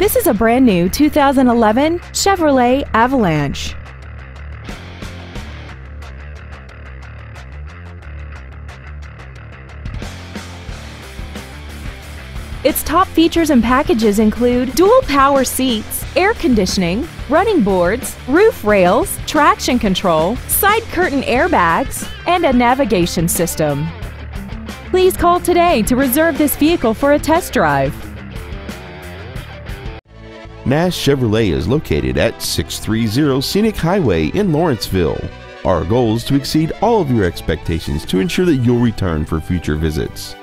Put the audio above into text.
This is a brand new 2011 Chevrolet Avalanche. Its top features and packages include dual power seats, air conditioning, running boards, roof rails, traction control, side curtain airbags, and a navigation system. Please call today to reserve this vehicle for a test drive. Nash Chevrolet is located at 630 Scenic Highway in Lawrenceville. Our goal is to exceed all of your expectations to ensure that you'll return for future visits.